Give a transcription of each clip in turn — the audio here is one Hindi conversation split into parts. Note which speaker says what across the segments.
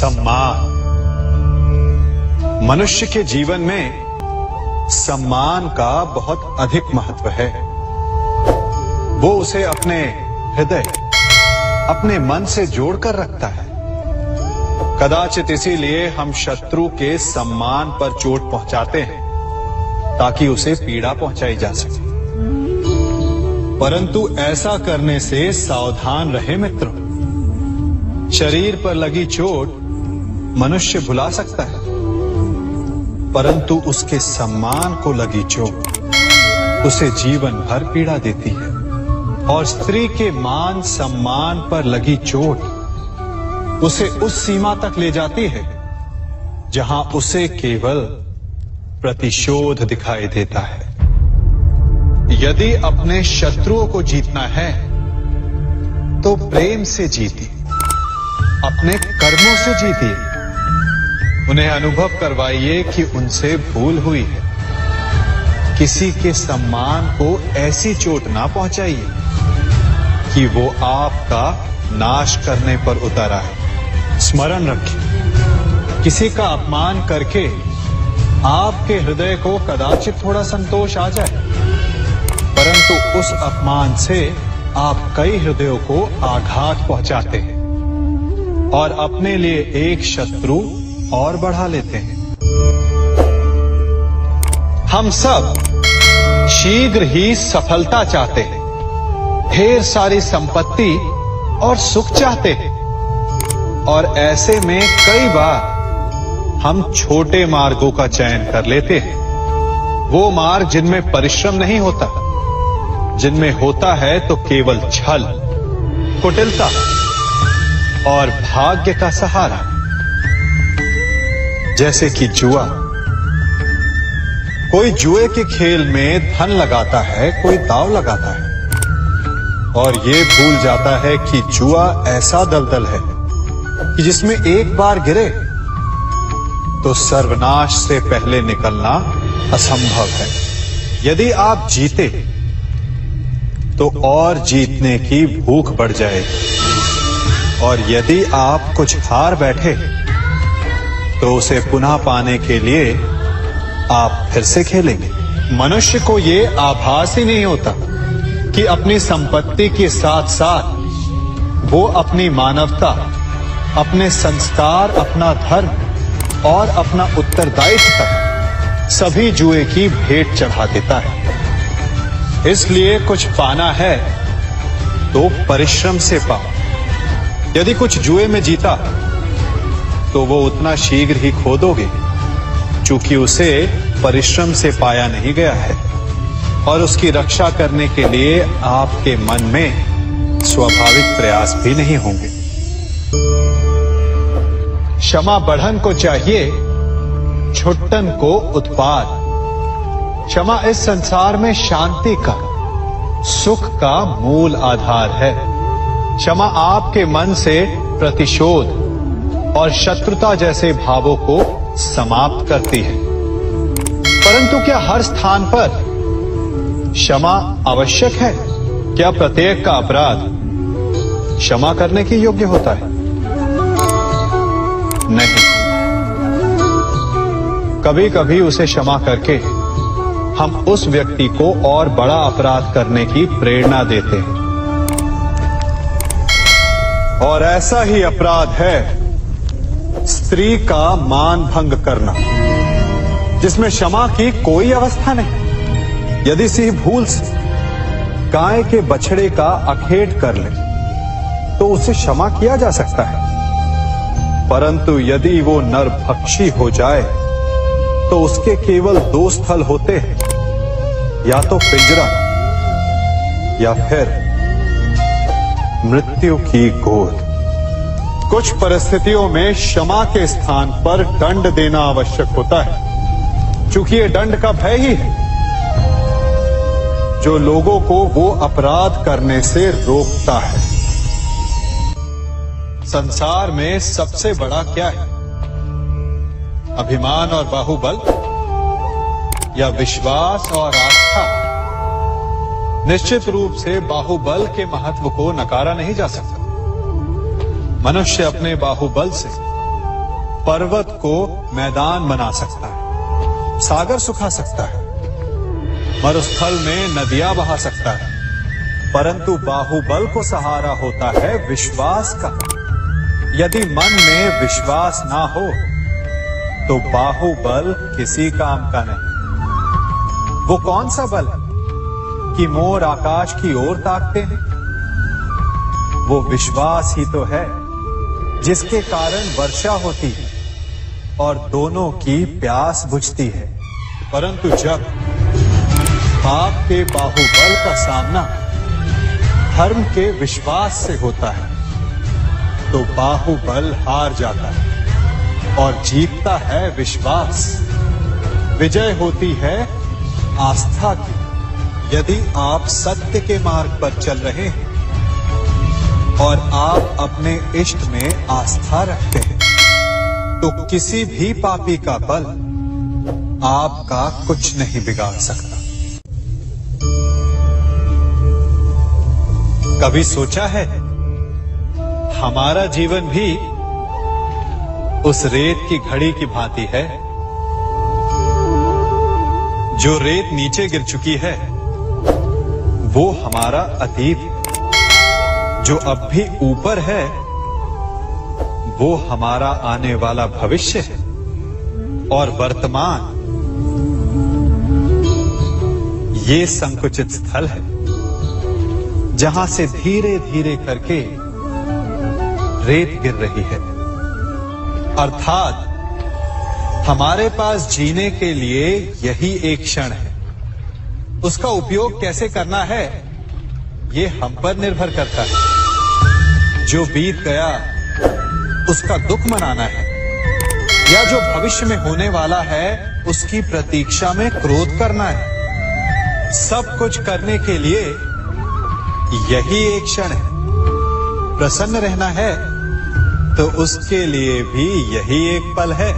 Speaker 1: सम्मान। मनुष्य के जीवन में सम्मान का बहुत अधिक महत्व है। वो उसे अपने हृदय, अपने मन से जोड़कर रखता है। कदाचित इसीलिए हम शत्रु के सम्मान पर चोट पहुंचाते हैं ताकि उसे पीड़ा पहुंचाई जा सके। परंतु ऐसा करने से सावधान रहे मित्रों। शरीर पर लगी चोट मनुष्य भुला सकता है, परंतु उसके सम्मान को लगी चोट उसे जीवन भर पीड़ा देती है। और स्त्री के मान सम्मान पर लगी चोट उसे उस सीमा तक ले जाती है जहां उसे केवल प्रतिशोध दिखाई देता है। यदि अपने शत्रुओं को जीतना है तो प्रेम से जीतिए, अपने कर्मों से जीतिए। उन्हें अनुभव करवाइए कि उनसे भूल हुई है। किसी के सम्मान को ऐसी चोट ना पहुंचाइए कि वो आपका नाश करने पर उतर आए। स्मरण रखिए, किसी का अपमान करके आपके हृदय को कदाचित थोड़ा संतोष आ जाए, परंतु उस अपमान से आप कई हृदयों को आघात पहुंचाते हैं और अपने लिए एक शत्रु और बढ़ा लेते हैं। हम सब शीघ्र ही सफलता चाहते हैं, ढेर सारी संपत्ति और सुख चाहते हैं, और ऐसे में कई बार हम छोटे मार्गों का चयन कर लेते हैं। वो मार्ग जिनमें परिश्रम नहीं होता, जिनमें होता है तो केवल छल, कुटिलता और भाग्य का सहारा। जैसे कि जुआ। कोई जुए के खेल में धन लगाता है, कोई दांव लगाता है और ये भूल जाता है कि जुआ ऐसा दलदल है कि जिसमें एक बार गिरे तो सर्वनाश से पहले निकलना असंभव है। यदि आप जीते तो और जीतने की भूख बढ़ जाएगी, और यदि आप कुछ हार बैठे तो उसे पुनः पाने के लिए आप फिर से खेलेंगे। मनुष्य को ये आभास ही नहीं होता कि अपनी संपत्ति के साथ साथ वो अपनी मानवता, अपने संस्कार, अपना धर्म और अपना उत्तरदायित्व सभी जुए की भेंट चढ़ा देता है। इसलिए कुछ पाना है तो परिश्रम से पाओ। यदि कुछ जुए में जीता तो वो उतना शीघ्र ही खो दोगे, चूंकि उसे परिश्रम से पाया नहीं गया है, और उसकी रक्षा करने के लिए आपके मन में स्वाभाविक प्रयास भी नहीं होंगे। क्षमा बढ़न को चाहिए, छुट्टन को उत्पाद। क्षमा इस संसार में शांति का, सुख का मूल आधार है। क्षमा आपके मन से प्रतिशोध और शत्रुता जैसे भावों को समाप्त करती है। परंतु क्या हर स्थान पर क्षमा आवश्यक है? क्या प्रत्येक का अपराध क्षमा करने के योग्य होता है? नहीं। कभी कभी उसे क्षमा करके हम उस व्यक्ति को और बड़ा अपराध करने की प्रेरणा देते हैं, और ऐसा ही अपराध है स्त्री का मान भंग करना, जिसमें क्षमा की कोई अवस्था नहीं। यदि सिंह भूल से गाय के बछड़े का अखेट कर ले तो उसे क्षमा किया जा सकता है, परंतु यदि वो नरभक्षी हो जाए तो उसके केवल दो स्थल होते हैं, या तो पिंजरा या फिर मृत्यु की गोद। कुछ परिस्थितियों में क्षमा के स्थान पर दंड देना आवश्यक होता है, चूंकि ये दंड का भय ही है जो लोगों को वो अपराध करने से रोकता है। संसार में सबसे बड़ा क्या है? अभिमान और बाहुबल, या विश्वास और आस्था? निश्चित रूप से बाहुबल के महत्व को नकारा नहीं जा सकता। मनुष्य अपने बाहुबल से पर्वत को मैदान बना सकता है, सागर सुखा सकता है, मरुस्थल में नदियां बहा सकता है, परंतु बाहुबल को सहारा होता है विश्वास का। यदि मन में विश्वास ना हो तो बाहुबल किसी काम का नहीं। वो कौन सा बल है कि मोर आकाश की ओर ताकते हैं? वो विश्वास ही तो है जिसके कारण वर्षा होती है और दोनों की प्यास बुझती है। परंतु जब पाप के बाहुबल का सामना धर्म के विश्वास से होता है तो बाहुबल हार जाता है और जीतता है विश्वास। विजय होती है आस्था की। यदि आप सत्य के मार्ग पर चल रहे हैं और आप अपने इष्ट में आस्था रखते हैं तो किसी भी पापी का बल आपका कुछ नहीं बिगाड़ सकता। कभी सोचा है हमारा जीवन भी उस रेत की घड़ी की भांति है? जो रेत नीचे गिर चुकी है वो हमारा अतीत है, जो अब भी ऊपर है वो हमारा आने वाला भविष्य है, और वर्तमान ये संकुचित स्थल है जहां से धीरे धीरे करके रेत गिर रही है। अर्थात हमारे पास जीने के लिए यही एक क्षण है। उसका उपयोग कैसे करना है ये हम पर निर्भर करता है। जो बीत गया उसका दुख मनाना है या जो भविष्य में होने वाला है उसकी प्रतीक्षा में क्रोध करना है। सब कुछ करने के लिए यही एक क्षण है। प्रसन्न रहना है तो उसके लिए भी यही एक पल है।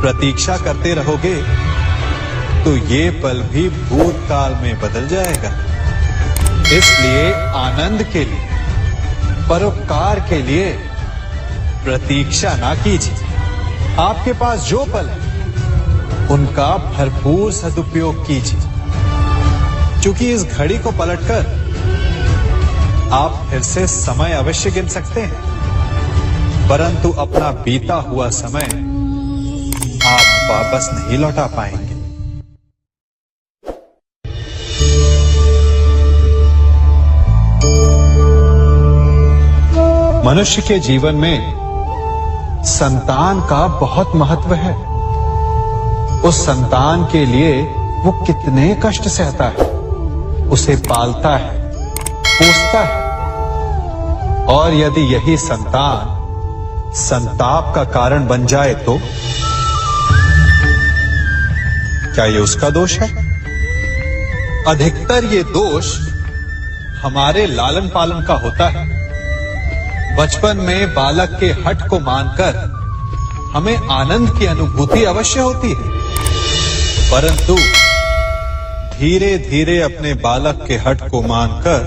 Speaker 1: प्रतीक्षा करते रहोगे तो ये पल भी भूतकाल में बदल जाएगा। इसलिए आनंद के लिए, परोपकार के लिए प्रतीक्षा ना कीजिए। आपके पास जो पल है उनका भरपूर सदुपयोग कीजिए, क्योंकि इस घड़ी को पलटकर आप फिर से समय अवश्य गिन सकते हैं, परंतु अपना बीता हुआ समय आप वापस नहीं लौटा पाएंगे। मनुष्य के जीवन में संतान का बहुत महत्व है। उस संतान के लिए वो कितने कष्ट सहता है, उसे पालता है, पोसता है, और यदि यही संतान संताप का कारण बन जाए तो क्या ये उसका दोष है? अधिकतर ये दोष हमारे लालन पालन का होता है। बचपन में बालक के हठ को मानकर हमें आनंद की अनुभूति अवश्य होती है, परंतु धीरे धीरे अपने बालक के हठ को मानकर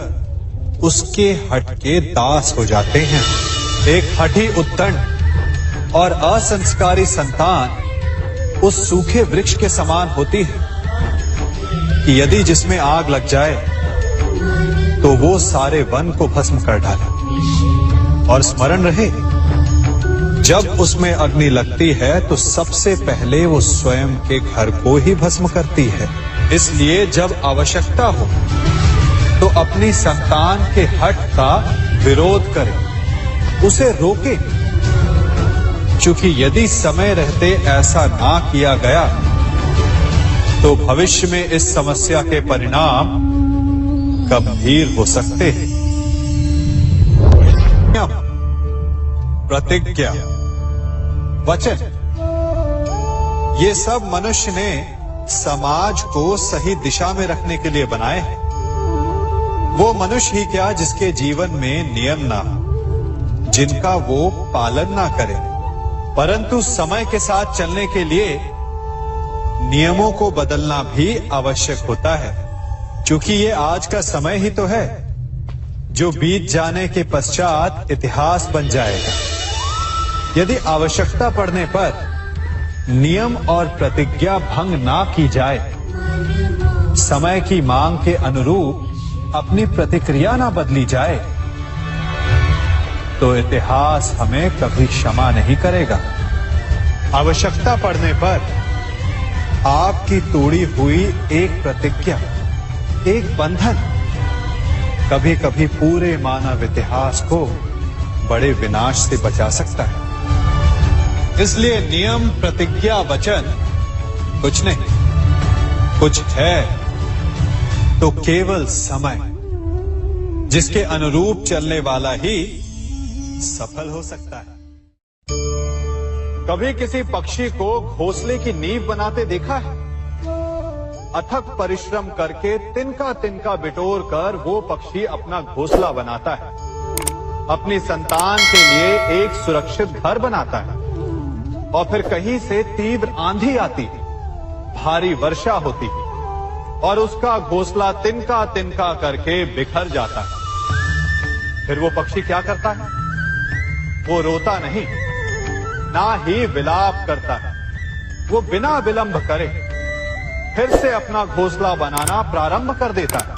Speaker 1: उसके हठ के दास हो जाते हैं। एक हठी उद्दंड और असंस्कारी संतान उस सूखे वृक्ष के समान होती है कि यदि जिसमें आग लग जाए तो वो सारे वन को भस्म कर डाले। और स्मरण रहे, जब उसमें अग्नि लगती है तो सबसे पहले वो स्वयं के घर को ही भस्म करती है। इसलिए जब आवश्यकता हो तो अपनी संतान के हठ का विरोध करें, उसे रोके, क्योंकि यदि समय रहते ऐसा ना किया गया तो भविष्य में इस समस्या के परिणाम गंभीर हो सकते हैं। प्रतिज्ञा, वचन, ये सब मनुष्य ने समाज को सही दिशा में रखने के लिए बनाए हैं। वो मनुष्य ही क्या जिसके जीवन में नियम ना हो, जिनका वो पालन ना करे, परंतु समय के साथ चलने के लिए नियमों को बदलना भी आवश्यक होता है, क्योंकि ये आज का समय ही तो है जो बीत जाने के पश्चात इतिहास बन जाएगा। यदि आवश्यकता पड़ने पर नियम और प्रतिज्ञा भंग ना की जाए, समय की मांग के अनुरूप अपनी प्रतिक्रिया ना बदली जाए, तो इतिहास हमें कभी क्षमा नहीं करेगा। आवश्यकता पड़ने पर आपकी तोड़ी हुई एक प्रतिज्ञा, एक बंधन कभी कभी पूरे मानव इतिहास को बड़े विनाश से बचा सकता है। इसलिए नियम, प्रतिज्ञा, वचन कुछ नहीं, कुछ है तो केवल समय, जिसके अनुरूप चलने वाला ही सफल हो सकता है। कभी किसी पक्षी को घोंसले की नींव बनाते देखा है? अथक परिश्रम करके तिनका तिनका बिटोर कर वो पक्षी अपना घोंसला बनाता है, अपनी संतान के लिए एक सुरक्षित घर बनाता है। और फिर कहीं से तीव्र आंधी आती है, भारी वर्षा होती है और उसका घोंसला तिनका तिनका करके बिखर जाता है। फिर वो पक्षी क्या करता है? वो रोता नहीं, ना ही विलाप करता है। वो बिना विलंब करे फिर से अपना घोंसला बनाना प्रारंभ कर देता है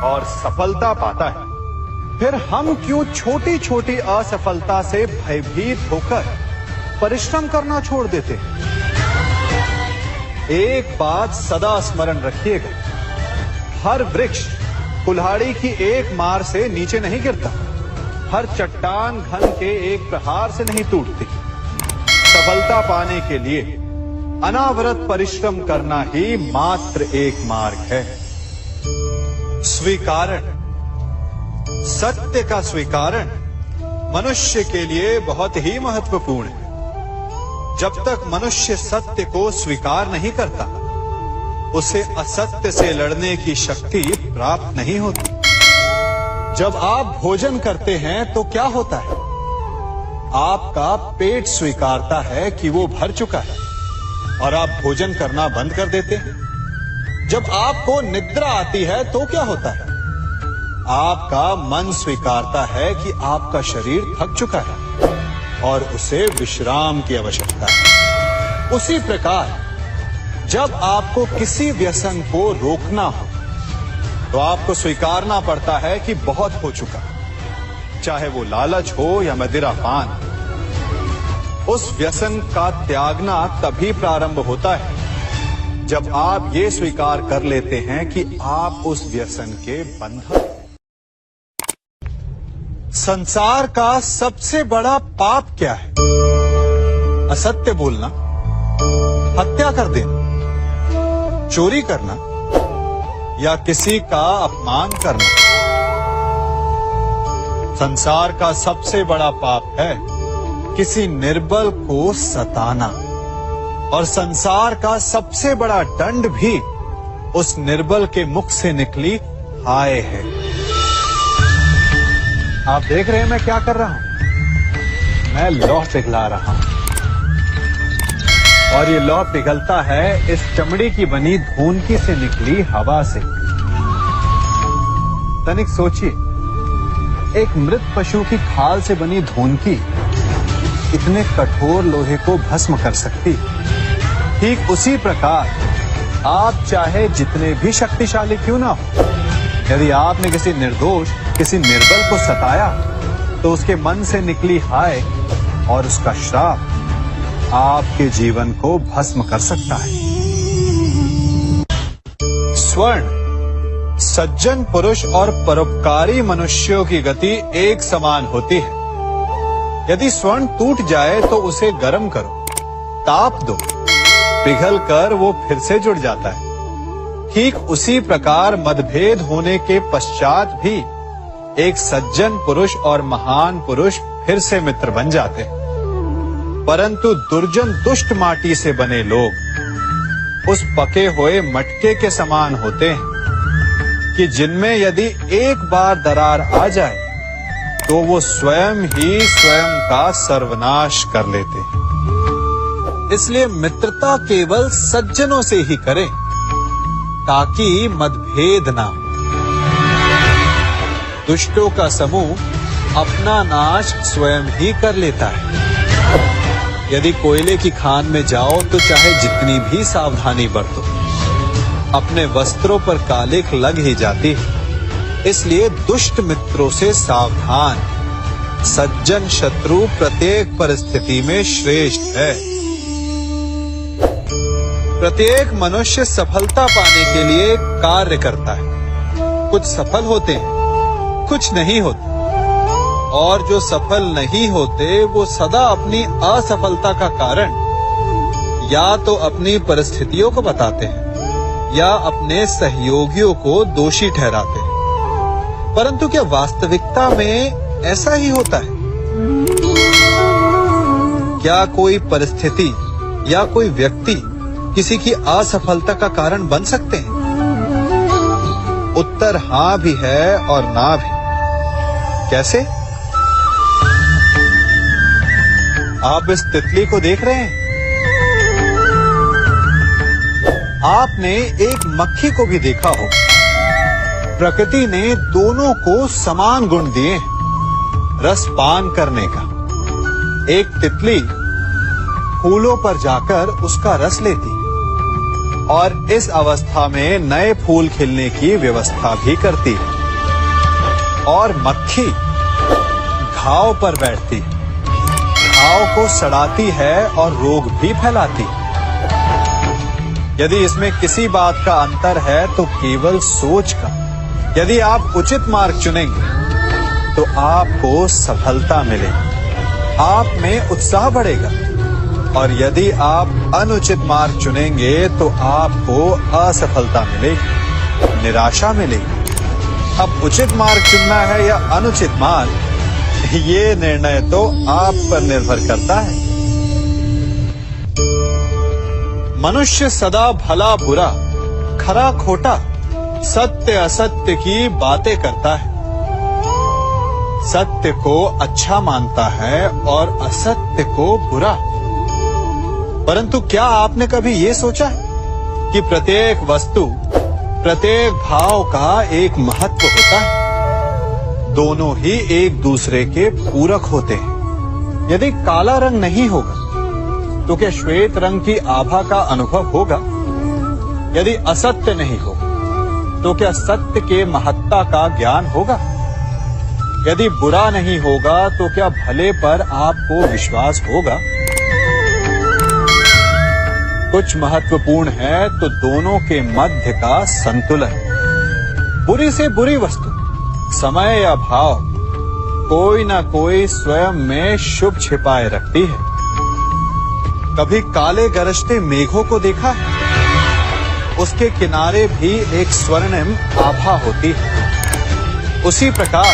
Speaker 1: और सफलता पाता है। फिर हम क्यों छोटी छोटी असफलता से भयभीत होकर परिश्रम करना छोड़ देते हैं? एक बात सदा स्मरण रखिएगा, हर वृक्ष कुल्हाड़ी की एक मार से नीचे नहीं गिरता, हर चट्टान घन के एक प्रहार से नहीं टूटती। सफलता पाने के लिए अनावरत परिश्रम करना ही मात्र एक मार्ग है। स्वीकारण, सत्य का स्वीकारण मनुष्य के लिए बहुत ही महत्वपूर्ण है। जब तक मनुष्य सत्य को स्वीकार नहीं करता, उसे असत्य से लड़ने की शक्ति प्राप्त नहीं होती। जब आप भोजन करते हैं तो क्या होता है? आपका पेट स्वीकारता है कि वो भर चुका है और आप भोजन करना बंद कर देते हैं। जब आपको निद्रा आती है तो क्या होता है? आपका मन स्वीकारता है कि आपका शरीर थक चुका है और उसे विश्राम की आवश्यकता है। उसी प्रकार जब आपको किसी व्यसन को रोकना हो तो आपको स्वीकारना पड़ता है कि बहुत हो चुका, चाहे वो लालच हो या मदिरापान। उस व्यसन का त्यागना तभी प्रारंभ होता है जब आप ये स्वीकार कर लेते हैं कि आप उस व्यसन के बंधक। संसार का सबसे बड़ा पाप क्या है? असत्य बोलना, हत्या कर देना, चोरी करना या किसी का अपमान करना। संसार का सबसे बड़ा पाप है किसी निर्बल को सताना, और संसार का सबसे बड़ा दंड भी उस निर्बल के मुख से निकली हाय है। आप देख रहे हैं मैं क्या कर रहा हूं? मैं लौह पिघला रहा हूं और ये लौह पिघलता है इस चमड़ी की बनी धूनकी से निकली हवा से। तनिक सोचिए, एक मृत पशु की खाल से बनी धूनकी इतने कठोर लोहे को भस्म कर सकती। ठीक उसी प्रकार आप चाहे जितने भी शक्तिशाली क्यों ना हो, यदि आपने किसी निर्दोष, किसी निर्बल को सताया तो उसके मन से निकली हाय और उसका श्राप आपके जीवन को भस्म कर सकता है। स्वर्ण, सज्जन पुरुष और परोपकारी मनुष्यों की गति एक समान होती है। यदि स्वर्ण टूट जाए तो उसे गर्म करो, ताप दो, पिघल कर वो फिर से जुड़ जाता है। ठीक उसी प्रकार मतभेद होने के पश्चात भी एक सज्जन पुरुष और महान पुरुष फिर से मित्र बन जाते हैं। परंतु दुर्जन दुष्ट माटी से बने लोग उस पके हुए मटके के समान होते हैं कि जिनमें यदि एक बार दरार आ जाए तो वो स्वयं ही स्वयं का सर्वनाश कर लेते हैं। इसलिए मित्रता केवल सज्जनों से ही करें ताकि मतभेद ना हो। दुष्टों का समूह अपना नाश स्वयं ही कर लेता है। यदि कोयले की खान में जाओ तो चाहे जितनी भी सावधानी बरतो, अपने वस्त्रों पर कालिख लग ही जाती है। इसलिए दुष्ट मित्रों से सावधान, सज्जन शत्रु प्रत्येक परिस्थिति में श्रेष्ठ है। प्रत्येक मनुष्य सफलता पाने के लिए कार्य करता है। कुछ सफल होते हैं, कुछ नहीं होते, और जो सफल नहीं होते वो सदा अपनी असफलता का कारण या तो अपनी परिस्थितियों को बताते हैं या अपने सहयोगियों को दोषी ठहराते हैं। परंतु क्या वास्तविकता में ऐसा ही होता है? क्या कोई परिस्थिति या कोई व्यक्ति किसी की असफलता का कारण बन सकते हैं? उत्तर हां भी है और ना भी। कैसे? आप इस तितली को देख रहे हैं, आपने एक मक्खी को भी देखा हो। प्रकृति ने दोनों को समान गुण दिए हैं रस पान करने का। एक तितली फूलों पर जाकर उसका रस लेती और इस अवस्था में नए फूल खिलने की व्यवस्था भी करती है, और मक्खी घाव पर बैठती है, घाव को सड़ाती है और रोग भी फैलाती है। यदि इसमें किसी बात का अंतर है तो केवल सोच का। यदि आप उचित मार्ग चुनेंगे तो आपको सफलता मिलेगी, आप में उत्साह बढ़ेगा, और यदि आप अनुचित मार्ग चुनेंगे तो आपको असफलता मिलेगी, निराशा मिलेगी। अब उचित मार्ग चुनना है या अनुचित मार्ग, ये निर्णय तो आप पर निर्भर करता है। मनुष्य सदा भला बुरा, खरा खोटा, सत्य असत्य की बातें करता है। सत्य को अच्छा मानता है और असत्य को बुरा। परंतु क्या आपने कभी ये सोचा है कि प्रत्येक वस्तु, प्रत्येक भाव का एक महत्व होता है? दोनों ही एक दूसरे के पूरक होते हैं। यदि काला रंग नहीं होगा तो क्या श्वेत रंग की आभा का अनुभव होगा? यदि असत्य नहीं होगा तो क्या सत्य के महत्ता का ज्ञान होगा? यदि बुरा नहीं होगा तो क्या भले पर आपको विश्वास होगा? कुछ महत्वपूर्ण है तो दोनों के मध्य का संतुलन। बुरी से बुरी वस्तु, समय या भाव, कोई ना कोई स्वयं में शुभ छिपाए रखती है। कभी काले गरजते मेघों को देखा है? उसके किनारे भी एक स्वर्णिम आभा होती है। उसी प्रकार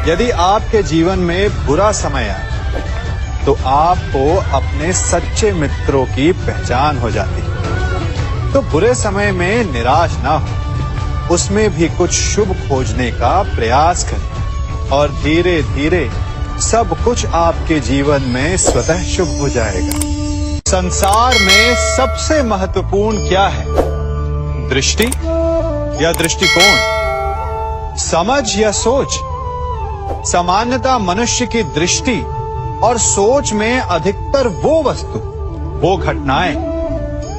Speaker 1: यदि आपके जीवन में बुरा समय आए तो आपको अपने सच्चे मित्रों की पहचान हो जाती है। तो बुरे समय में निराश ना हो, उसमें भी कुछ शुभ खोजने का प्रयास करें, और धीरे धीरे सब कुछ आपके जीवन में स्वतः शुभ हो जाएगा। संसार में सबसे महत्वपूर्ण क्या है? दृष्टि या दृष्टिकोण, समझ या सोच? सामान्यतः मनुष्य की दृष्टि और सोच में अधिकतर वो वस्तु, वो घटनाएं,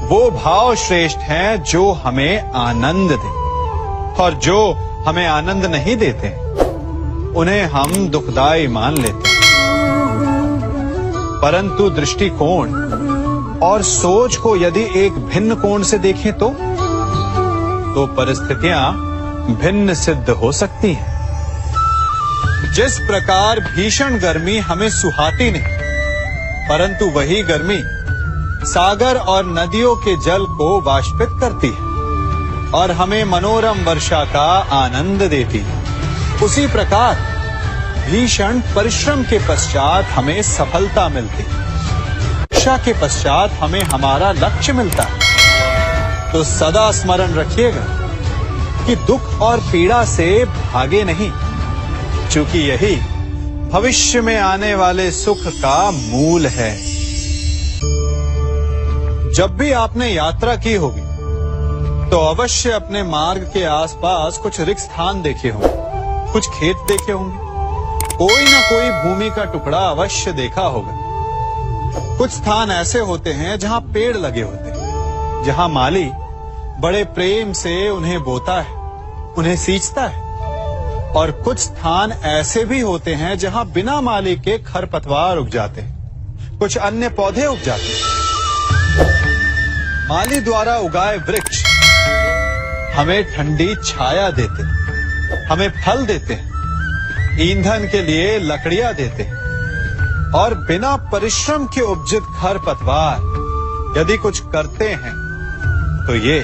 Speaker 1: वो भाव श्रेष्ठ हैं जो हमें आनंद दे, और जो हमें आनंद नहीं देते उन्हें हम दुखदाई मान लेते हैं। परंतु दृष्टिकोण और सोच को यदि एक भिन्न कोण से देखें तो परिस्थितियां भिन्न सिद्ध हो सकती हैं। जिस प्रकार भीषण गर्मी हमें सुहाती नहीं, परंतु वही गर्मी सागर और नदियों के जल को वाष्पित करती है और हमें मनोरम वर्षा का आनंद देती है, उसी प्रकार भीषण परिश्रम के पश्चात हमें सफलता मिलती है, इच्छा के पश्चात हमें हमारा लक्ष्य मिलता है। तो सदा स्मरण रखिएगा कि दुख और पीड़ा से भागे नहीं, क्योंकि यही भविष्य में आने वाले सुख का मूल है। जब भी आपने यात्रा की होगी तो अवश्य अपने मार्ग के आसपास कुछ रिक्त स्थान देखे होंगे, कुछ खेत देखे होंगे, कोई ना कोई भूमि का टुकड़ा अवश्य देखा होगा कुछ स्थान ऐसे होते हैं जहां पेड़ लगे होते हैं, जहां माली बड़े प्रेम से उन्हें बोता है, उन्हें सींचता है। और कुछ स्थान ऐसे भी होते हैं जहां बिना माली के खरपतवार उग जाते हैं, कुछ अन्य पौधे उग जाते हैं। माली द्वारा उगाए वृक्ष हमें ठंडी छाया देते हैं, हमें फल देते हैं, ईंधन के लिए लकड़ियां देते हैं। और बिना परिश्रम के उपजित खरपतवार यदि कुछ करते हैं तो ये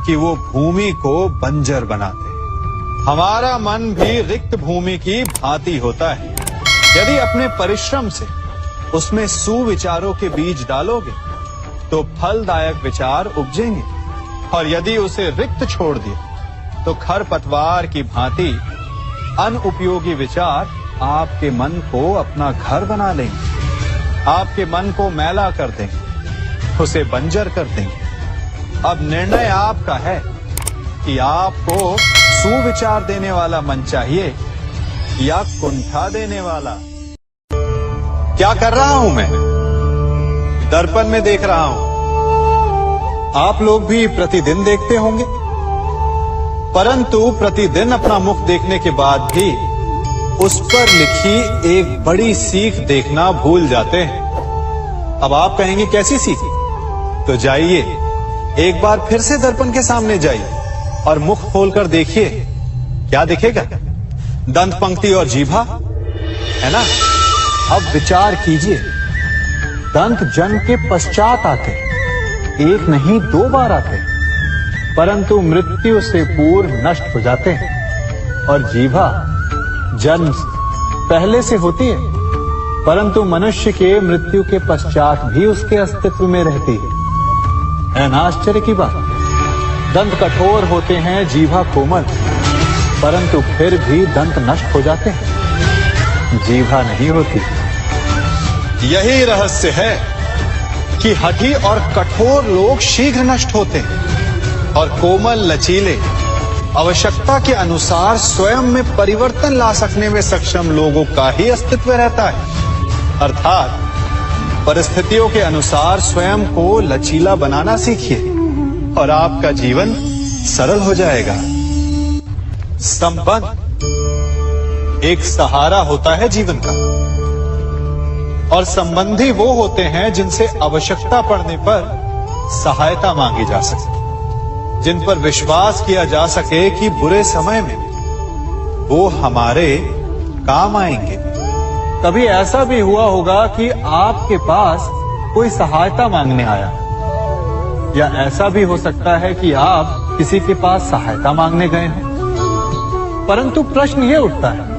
Speaker 1: कि वो भूमि को बंजर बनाते हैं। हमारा मन भी रिक्त भूमि की भांति होता है। यदि अपने परिश्रम से उसमें सुविचारों के बीज डालोगे तो फलदायक विचार उपजेंगे, और यदि उसे रिक्त छोड़ दिया तो खरपतवार की भांति अनुपयोगी विचार आपके मन को अपना घर बना लेंगे, आपके मन को मैला कर देंगे, उसे बंजर कर देंगे। अब निर्णय आपका है कि आपको सुविचार देने वाला मन चाहिए या कुंठा देने वाला। क्या कर रहा हूं मैं? दर्पण में देख रहा हूं। आप लोग भी प्रतिदिन देखते होंगे, परंतु प्रतिदिन अपना मुख देखने के बाद भी उस पर लिखी एक बड़ी सीख देखना भूल जाते हैं। अब आप कहेंगे कैसी सीख? तो जाइए एक बार फिर से दर्पण के सामने जाइए और मुख खोलकर देखिए, क्या दिखेगा? दंत पंक्ति और जीभा, है ना? अब विचार कीजिए, दंत जन्म के पश्चात आते, एक नहीं 2 बार आते, परंतु मृत्यु से पूर्व नष्ट हो जाते हैं। और जीभा जन्म पहले से होती है, परंतु मनुष्य के मृत्यु के पश्चात भी उसके अस्तित्व में रहती है ना? आश्चर्य की बात। दंत कठोर होते हैं, जीभा कोमल, परंतु फिर भी दंत नष्ट हो जाते हैं, जीभा नहीं होती। यही रहस्य है कि हठी और कठोर लोग शीघ्र नष्ट होते हैं और कोमल लचीले आवश्यकता के अनुसार स्वयं में परिवर्तन ला सकने में सक्षम लोगों का ही अस्तित्व रहता है। अर्थात परिस्थितियों के अनुसार स्वयं को लचीला बनाना सीखिए और आपका जीवन सरल हो जाएगा। संबंध एक सहारा होता है जीवन का, और संबंधी वो होते हैं जिनसे आवश्यकता पड़ने पर सहायता मांगी जा सके, जिन पर विश्वास किया जा सके कि बुरे समय में वो हमारे काम आएंगे। कभी ऐसा भी हुआ होगा कि आपके पास कोई सहायता मांगने आया, या ऐसा भी हो सकता है कि आप किसी के पास सहायता मांगने गए हैं। परंतु प्रश्न ये उठता है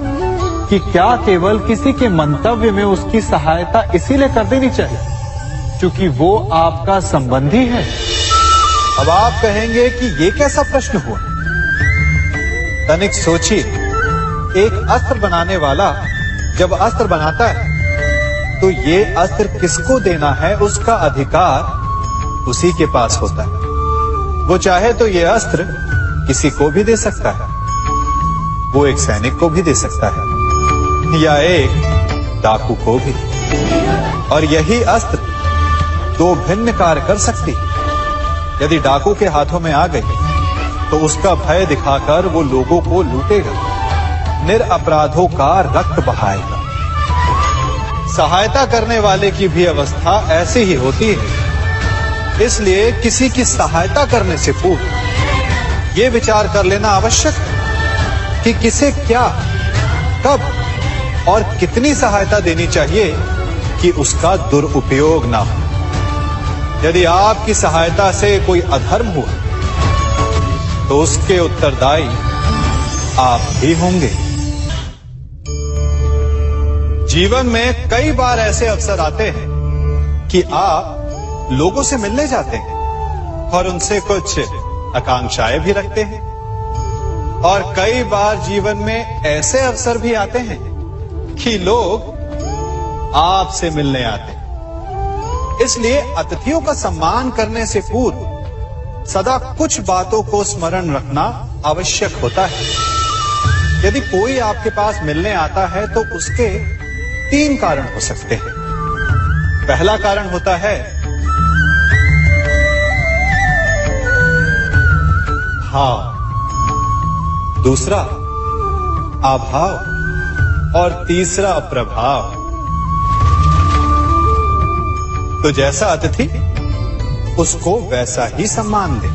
Speaker 1: कि क्या केवल किसी के मंतव्य में उसकी सहायता इसीलिए कर देनी चाहिए क्योंकि वो आपका संबंधी है? अब आप कहेंगे कि ये कैसा प्रश्न हुआ? तनिक सोचिए, एक अस्त्र बनाने वाला जब अस्त्र बनाता है तो ये अस्त्र किसको देना है उसका अधिकार उसी के पास होता है। वो चाहे तो ये अस्त्र किसी को भी दे सकता है, वो एक सैनिक को भी दे सकता है या एक डाकू को भी, और यही अस्त्र 2 भिन्न कार्य कर सकती है। यदि डाकू के हाथों में आ गई तो उसका भय दिखाकर वो लोगों को लूटेगा, निरअपराधों का रक्त बहाएगा। सहायता करने वाले की भी अवस्था ऐसी ही होती है। इसलिए किसी की सहायता करने से पूर्व ये विचार कर लेना आवश्यक है कि किसे क्या, कब और कितनी सहायता देनी चाहिए कि उसका दुरुपयोग ना हो। यदि आपकी सहायता से कोई अधर्म हुआ तो उसके उत्तरदायी आप ही होंगे। जीवन में कई बार ऐसे अवसर आते हैं कि आप लोगों से मिलने जाते हैं और उनसे कुछ आकांक्षाएं भी रखते हैं, और कई बार जीवन में ऐसे अवसर भी आते हैं कि लोग आपसे मिलने आते हैं। इसलिए अतिथियों का सम्मान करने से पूर्व सदा कुछ बातों को स्मरण रखना आवश्यक होता है। यदि कोई आपके पास मिलने आता है तो उसके 3 कारण हो सकते हैं। पहला कारण होता है भाव, दूसरा अभाव और तीसरा प्रभाव। तो जैसा अतिथि उसको वैसा ही सम्मान दे।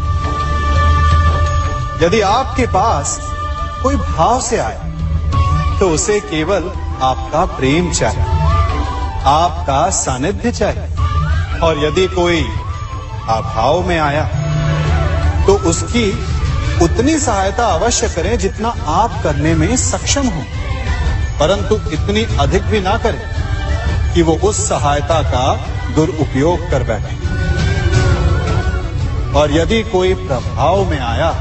Speaker 1: यदि आपके पास कोई भाव से आए तो उसे केवल आपका प्रेम चाहिए, आपका सानिध्य चाहिए। और यदि कोई अभाव में आया तो उसकी उतनी सहायता अवश्य करें जितना आप करने में सक्षम हो, परंतु इतनी अधिक भी ना करें कि वो उस सहायता का दुरुपयोग कर बैठे। और यदि कोई प्रभाव में आया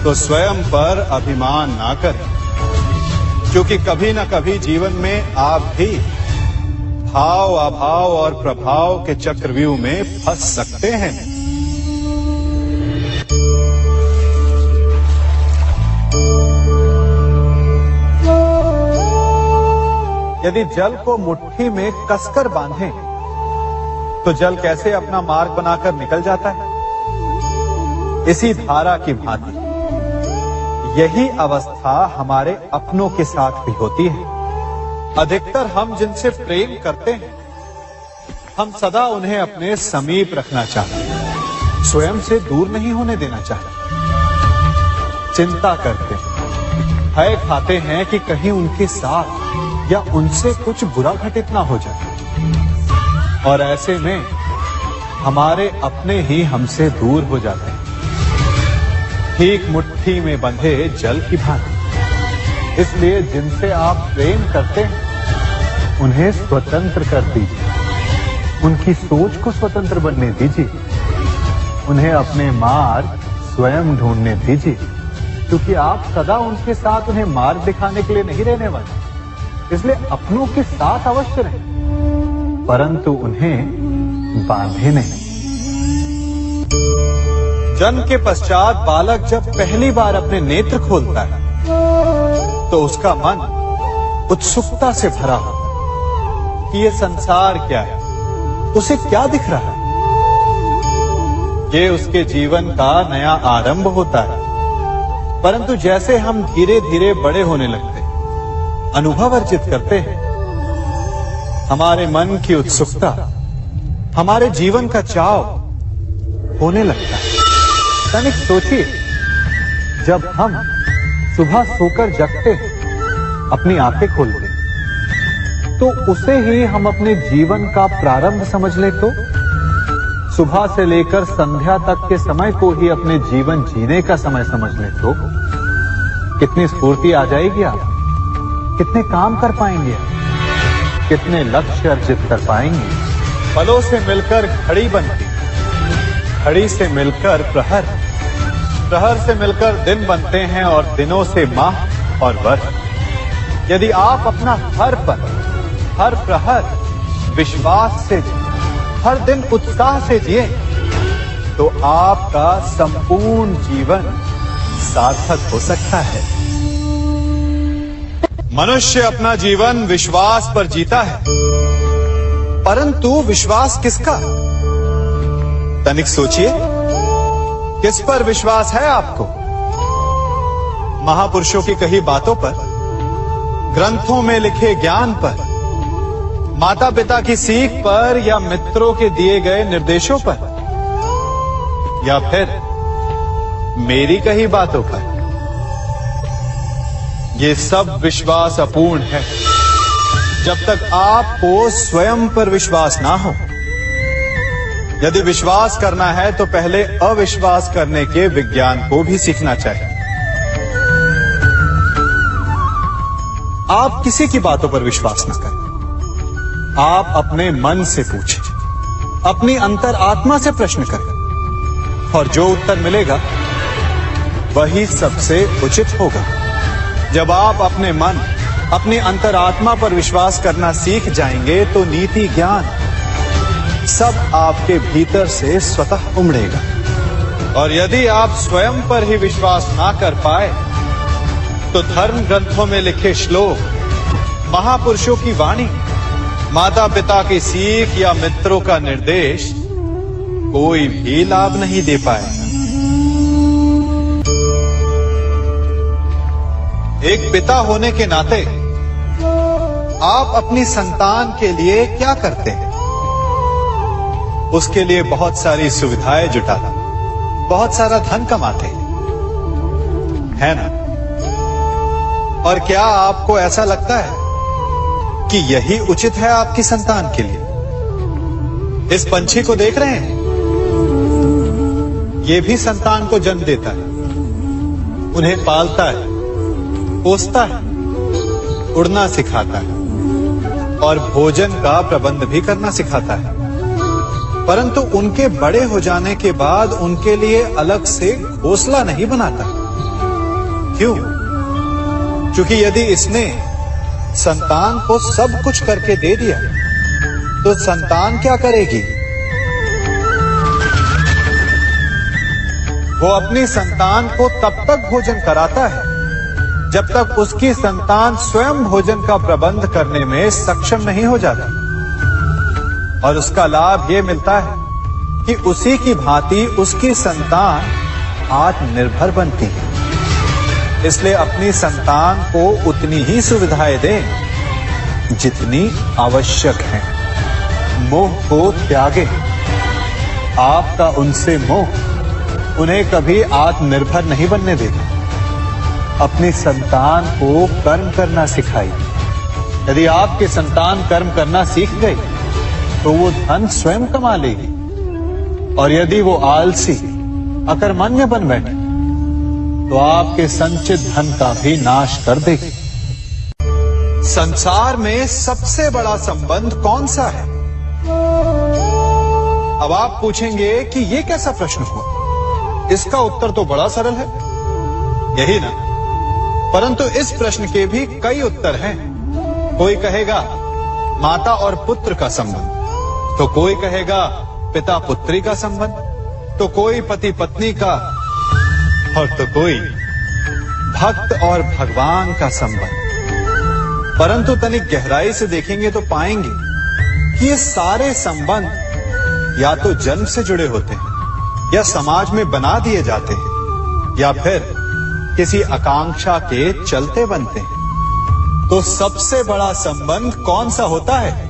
Speaker 1: तो स्वयं पर अभिमान ना करें, क्योंकि कभी ना कभी जीवन में आप भी भाव, अभाव और प्रभाव के चक्रव्यूह में फंस सकते हैं। यदि जल को मुट्ठी में कसकर बांधें तो जल कैसे अपना मार्ग बनाकर निकल जाता है? इसी धारा की भांति यही अवस्था हमारे अपनों के साथ भी होती है। अधिकतर हम जिनसे प्रेम करते हैं, हम सदा उन्हें अपने समीप रखना चाहते हैं, स्वयं से दूर नहीं होने देना चाहते। चिंता करते हैं, भय खाते हैं कि कहीं उनके साथ या उनसे कुछ बुरा घटित ना हो जाए। और ऐसे में हमारे अपने ही हमसे दूर हो जाते हैं, ठीक मुट्ठी में बंधे जल की भांति। इसलिए जिनसे आप प्रेम करते हैं उन्हें स्वतंत्र कर दीजिए, उनकी सोच को स्वतंत्र बनने दीजिए, उन्हें अपने मार्ग स्वयं ढूंढने दीजिए, क्योंकि आप सदा उनके साथ उन्हें मार्ग दिखाने के लिए नहीं रहने वाले। इसलिए अपनों के साथ अवश्य रहें, परंतु उन्हें बांधे नहीं। जन्म के पश्चात बालक जब पहली बार अपने नेत्र खोलता है तो उसका मन उत्सुकता से भरा होता है कि ये संसार क्या है, उसे क्या दिख रहा है। ये उसके जीवन का नया आरंभ होता है। परंतु जैसे हम धीरे धीरे बड़े होने लगते हैं, अनुभव अर्जित करते हैं, हमारे मन की उत्सुकता, हमारे जीवन का चाव होने लगता है। तनिक सोचिए, जब हम सुबह सोकर जगते हैं, अपनी आंखें खोलते हैं, तो उसे ही हम अपने जीवन का प्रारंभ समझ ले तो सुबह से लेकर संध्या तक के समय को ही अपने जीवन जीने का समय समझ ले तो कितनी स्फूर्ति आ जाएगी। आप कितने काम कर पाएंगे, कितने लक्ष्य अर्जित कर पाएंगे। फलों से मिलकर घड़ी बनती, घड़ी से मिलकर प्रहर, प्रहर से मिलकर दिन बनते हैं और दिनों से माह और वर्ष। यदि आप अपना हर पल, हर प्रहर विश्वास से, हर दिन उत्साह से जिए तो आपका संपूर्ण जीवन सार्थक हो सकता है। मनुष्य अपना जीवन विश्वास पर जीता है, परंतु विश्वास किसका? तनिक सोचिए, किस पर विश्वास है आपको? महापुरुषों की कही बातों पर, ग्रंथों में लिखे ज्ञान पर, माता पिता की सीख पर, या मित्रों के दिए गए निर्देशों पर, या फिर मेरी कही बातों पर? ये सब विश्वास अपूर्ण है जब तक आपको स्वयं पर विश्वास ना हो। यदि विश्वास करना है तो पहले अविश्वास करने के विज्ञान को भी सीखना चाहिए। आप किसी की बातों पर विश्वास न करें, आप अपने मन से पूछें, अपनी अंतर आत्मा से प्रश्न करें, और जो उत्तर मिलेगा वही सबसे उचित होगा। जब आप अपने मन, अपनी अंतरात्मा पर विश्वास करना सीख जाएंगे तो नीति, ज्ञान सब आपके भीतर से स्वतः उमड़ेगा। और यदि आप स्वयं पर ही विश्वास ना कर पाए तो धर्म ग्रंथों में लिखे श्लोक, महापुरुषों की वाणी माता पिता की सीख या मित्रों का निर्देश कोई भी लाभ नहीं दे पाएगा। एक पिता होने के नाते आप अपनी संतान के लिए क्या करते हैं? उसके लिए बहुत सारी सुविधाएं जुटाते, बहुत सारा धन कमाते है ना? और क्या आपको ऐसा लगता है कि यही उचित है आपकी संतान के लिए? इस पंछी को देख रहे हैं, ये भी संतान को जन्म देता है, उन्हें पालता है, पोसता है, उड़ना सिखाता है और भोजन का प्रबंध भी करना सिखाता है। परंतु उनके बड़े हो जाने के बाद उनके लिए अलग से घोंसला नहीं बनाता। क्यों? क्योंकि यदि इसने संतान को सब कुछ करके दे दिया तो संतान क्या करेगी? वो अपनी संतान को तब तक भोजन कराता है जब तक उसकी संतान स्वयं भोजन का प्रबंध करने में सक्षम नहीं हो जाती। और उसका लाभ ये मिलता है कि उसी की भांति उसकी संतान आत्मनिर्भर बनती है। इसलिए अपनी संतान को उतनी ही सुविधाएं दें जितनी आवश्यक है। मोह को त्यागे। आपका उनसे मोह उन्हें कभी आत्मनिर्भर नहीं बनने देगा। अपनी संतान को कर्म करना सिखाइए। यदि आपकी संतान कर्म करना सीख गई तो वो धन स्वयं कमा लेगी। और यदि वो आलसी, अकर्मण्य बन बैठे तो आपके संचित धन का भी नाश कर देगी। संसार में सबसे बड़ा संबंध कौन सा है? अब आप पूछेंगे कि ये कैसा प्रश्न हुआ? इसका उत्तर तो बड़ा सरल है, यही ना? परंतु इस प्रश्न के भी कई उत्तर हैं। कोई कहेगा माता और पुत्र का संबंध, तो कोई कहेगा पिता पुत्री का संबंध, तो कोई पति पत्नी का, और तो कोई भक्त और भगवान का संबंध। परंतु तनिक गहराई से देखेंगे तो पाएंगे कि ये सारे संबंध या तो जन्म से जुड़े होते हैं, या समाज में बना दिए जाते हैं, या फिर किसी आकांक्षा के चलते बनते हैं। तो सबसे बड़ा संबंध कौन सा होता है?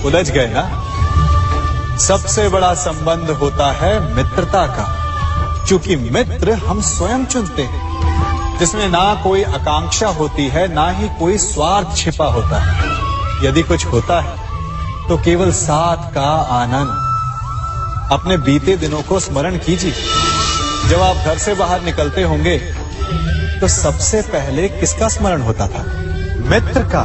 Speaker 1: उलझ गए ना? सबसे बड़ा संबंध होता है मित्रता का, क्योंकि मित्र हम स्वयं चुनते हैं, जिसमें ना कोई आकांक्षा होती है, ना ही कोई स्वार्थ छिपा होता है। यदि कुछ होता है तो केवल साथ का आनंद। अपने बीते दिनों को स्मरण कीजिए। जब आप घर से बाहर निकलते होंगे तो सबसे पहले किसका स्मरण होता था? मित्र का।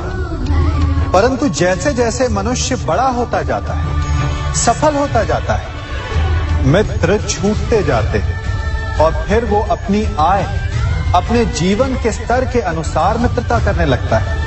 Speaker 1: परंतु जैसे जैसे मनुष्य बड़ा होता जाता है, सफल होता जाता है, मित्र छूटते जाते हैं और फिर वो अपनी आय, अपने जीवन के स्तर के अनुसार मित्रता करने लगता है।